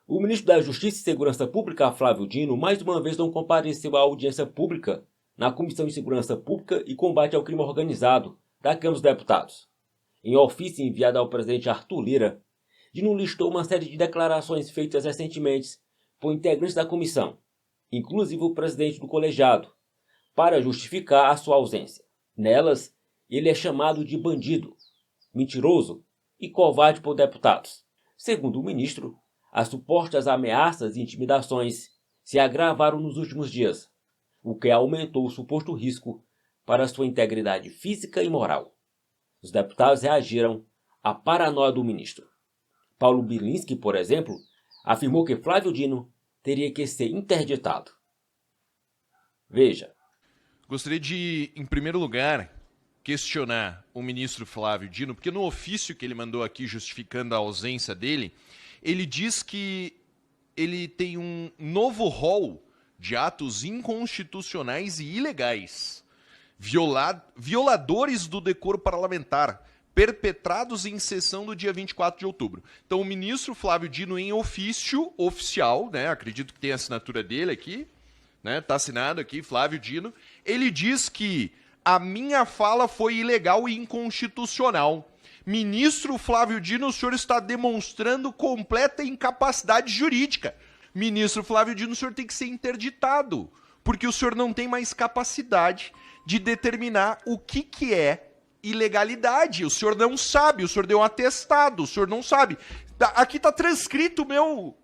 O ministro da Justiça e Segurança Pública, Flávio Dino, mais uma vez não compareceu à audiência pública na Comissão de Segurança Pública e Combate ao Crime Organizado da Câmara dos Deputados. Em ofício enviado ao presidente Arthur Lira, Dino listou uma série de declarações feitas recentemente por integrantes da comissão, inclusive o presidente do colegiado, para justificar a sua ausência. Nelas, ele é chamado de bandido, mentiroso e covarde por deputados. Segundo o ministro, as supostas ameaças e intimidações se agravaram nos últimos dias, o que aumentou o suposto risco para sua integridade física e moral. Os deputados reagiram à paranoia do ministro. Paulo Bilinski, por exemplo, afirmou que Flávio Dino teria que ser interditado. Veja. Gostaria de, em primeiro lugar, questionar o ministro Flávio Dino, porque no ofício que ele mandou aqui justificando a ausência dele, ele diz que ele tem um novo rol de atos inconstitucionais e ilegais, violadores do decoro parlamentar, perpetrados em sessão do dia 24 de outubro. Então o ministro Flávio Dino, em ofício oficial, né, acredito que tem a assinatura dele aqui, né, tá assinado aqui, Flávio Dino, ele diz que a minha fala foi ilegal e inconstitucional. Ministro Flávio Dino, o senhor está demonstrando completa incapacidade jurídica. Ministro Flávio Dino, o senhor tem que ser interditado, porque o senhor não tem mais capacidade de determinar o que é ilegalidade. O senhor não sabe, o senhor deu um atestado, o senhor não sabe. Aqui está transcrito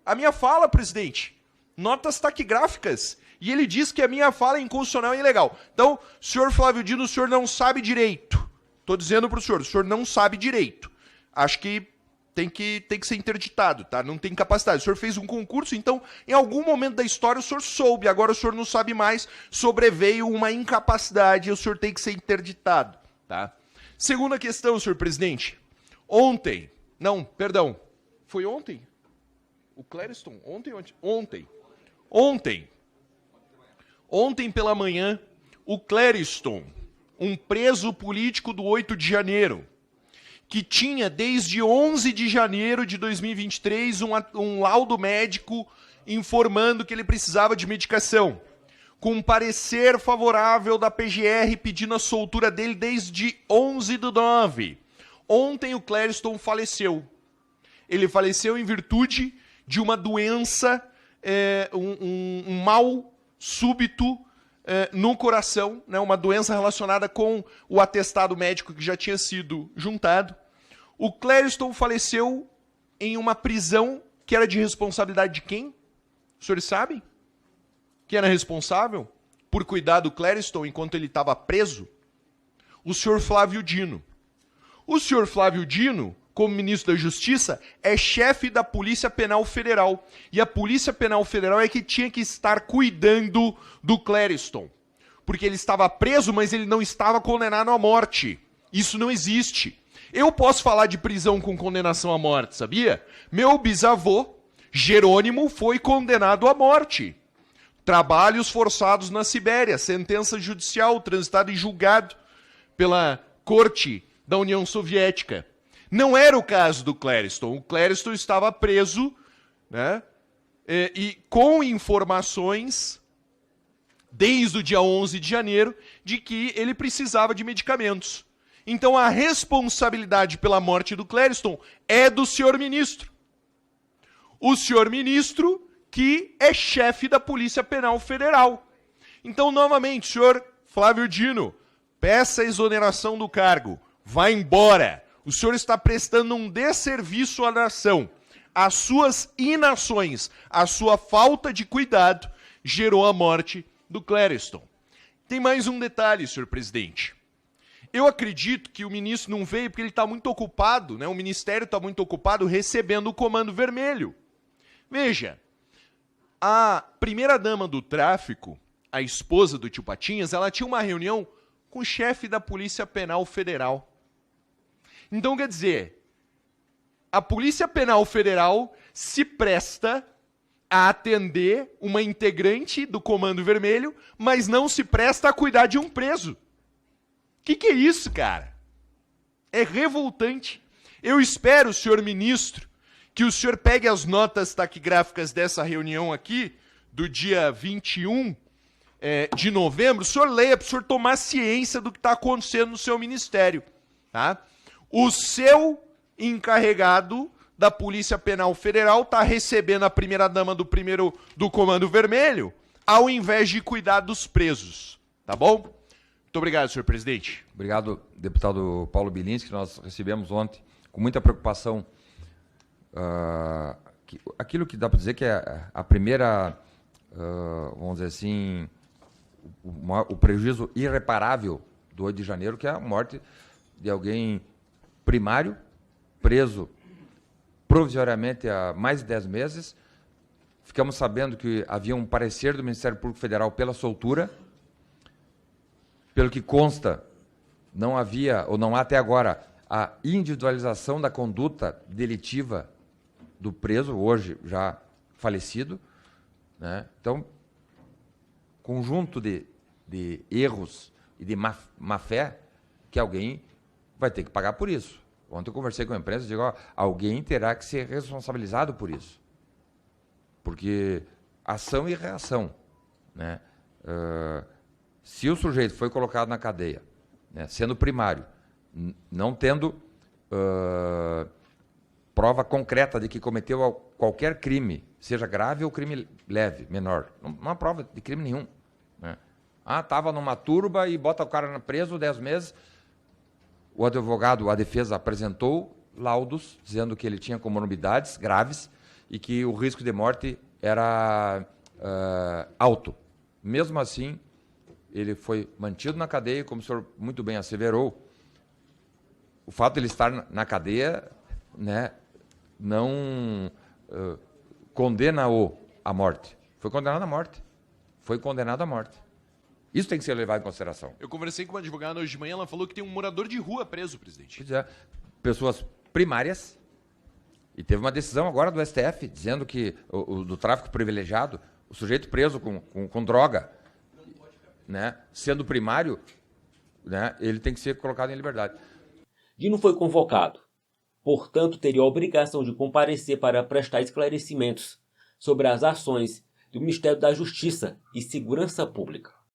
a minha fala, presidente. Notas taquigráficas. E ele diz que a minha fala é inconstitucional e ilegal. Então, senhor Flávio Dino, o senhor não sabe direito. Estou dizendo para o senhor não sabe direito. Acho que tem que ser interditado, tá? Não tem capacidade. O senhor fez um concurso, então, em algum momento da história, o senhor soube. Agora o senhor não sabe mais. Sobreveio uma incapacidade e o senhor tem que ser interditado, tá? Segunda questão, senhor presidente. Ontem. Não, perdão. Foi ontem? O Clériston? Ontem pela manhã, o Clériston, um preso político do 8 de janeiro, que tinha desde 11 de janeiro de 2023 um laudo médico informando que ele precisava de medicação, com um parecer favorável da PGR pedindo a soltura dele desde 11/9. Ontem o Clériston faleceu. Ele faleceu em virtude de uma doença, um mal súbito no coração, né, uma doença relacionada com o atestado médico que já tinha sido juntado. O Clériston faleceu em uma prisão que era de responsabilidade de quem? Os senhores sabem? Quem era responsável por cuidar do Clériston enquanto ele estava preso? O senhor Flávio Dino. O senhor Flávio Dino, como ministro da Justiça, é chefe da Polícia Penal Federal. E a Polícia Penal Federal é que tinha que estar cuidando do Clériston. Porque ele estava preso, mas ele não estava condenado à morte. Isso não existe. Eu posso falar de prisão com condenação à morte, sabia? Meu bisavô, Jerônimo, foi condenado à morte. Trabalhos forçados na Sibéria, sentença judicial transitada e julgado pela Corte da União Soviética. Não era o caso do Clériston. O Clériston estava preso, né, e com informações, desde o dia 11 de janeiro, de que ele precisava de medicamentos. Então a responsabilidade pela morte do Clériston é do senhor ministro. O senhor ministro que é chefe da Polícia Penal Federal. Então, novamente, senhor Flávio Dino, peça a exoneração do cargo. Vá embora. O senhor está prestando um desserviço à nação. As suas inações, a sua falta de cuidado gerou a morte do Clériston. Tem mais um detalhe, senhor presidente. Eu acredito que o ministro não veio porque ele está muito ocupado, né? O ministério está muito ocupado recebendo o Comando Vermelho. Veja, a primeira-dama do tráfico, a esposa do tio Patinhas, ela tinha uma reunião com o chefe da Polícia Penal Federal. Então, quer dizer, a Polícia Penal Federal se presta a atender uma integrante do Comando Vermelho, mas não se presta a cuidar de um preso. Que é isso, cara? É revoltante. Eu espero, senhor ministro, que o senhor pegue as notas taquigráficas dessa reunião aqui, do dia 21 de novembro, o senhor leia para o senhor tomar ciência do que está acontecendo no seu ministério. Tá? O seu encarregado da Polícia Penal Federal está recebendo a primeira-dama do Comando Vermelho, ao invés de cuidar dos presos. Tá bom? Muito obrigado, senhor presidente. Obrigado, deputado Paulo Bilinski, que nós recebemos ontem com muita preocupação. Aquilo que dá para dizer que é a primeira, vamos dizer assim, o prejuízo irreparável do 8 de janeiro, que é a morte de alguém primário, preso provisoriamente há mais de 10 meses. Ficamos sabendo que havia um parecer do Ministério Público Federal pela soltura. Pelo que consta, não havia, ou não há até agora, a individualização da conduta delitiva do preso, hoje já falecido. Né? Então, conjunto de erros e de má-fé que alguém vai ter que pagar por isso. Ontem eu conversei com a imprensa e digo, alguém terá que ser responsabilizado por isso. Porque ação e reação. Né? Se o sujeito foi colocado na cadeia, né, sendo primário, não tendo prova concreta de que cometeu qualquer crime, seja grave ou crime leve, menor, não há prova de crime nenhum. Né? Estava numa turba e bota o cara preso 10 meses. O advogado, a defesa, apresentou laudos dizendo que ele tinha comorbidades graves e que o risco de morte era alto. Mesmo assim, ele foi mantido na cadeia, como o senhor muito bem asseverou. O fato de ele estar na cadeia, né, não condena-o à morte. Foi condenado à morte. Foi condenado à morte. Isso tem que ser levado em consideração. Eu conversei com uma advogada hoje de manhã, ela falou que tem um morador de rua preso, presidente. Pois é, pessoas primárias, e teve uma decisão agora do STF, dizendo que do tráfico privilegiado, o sujeito preso com droga, né, sendo primário, né, ele tem que ser colocado em liberdade. Dino foi convocado, portanto teria a obrigação de comparecer para prestar esclarecimentos sobre as ações do Ministério da Justiça e Segurança Pública.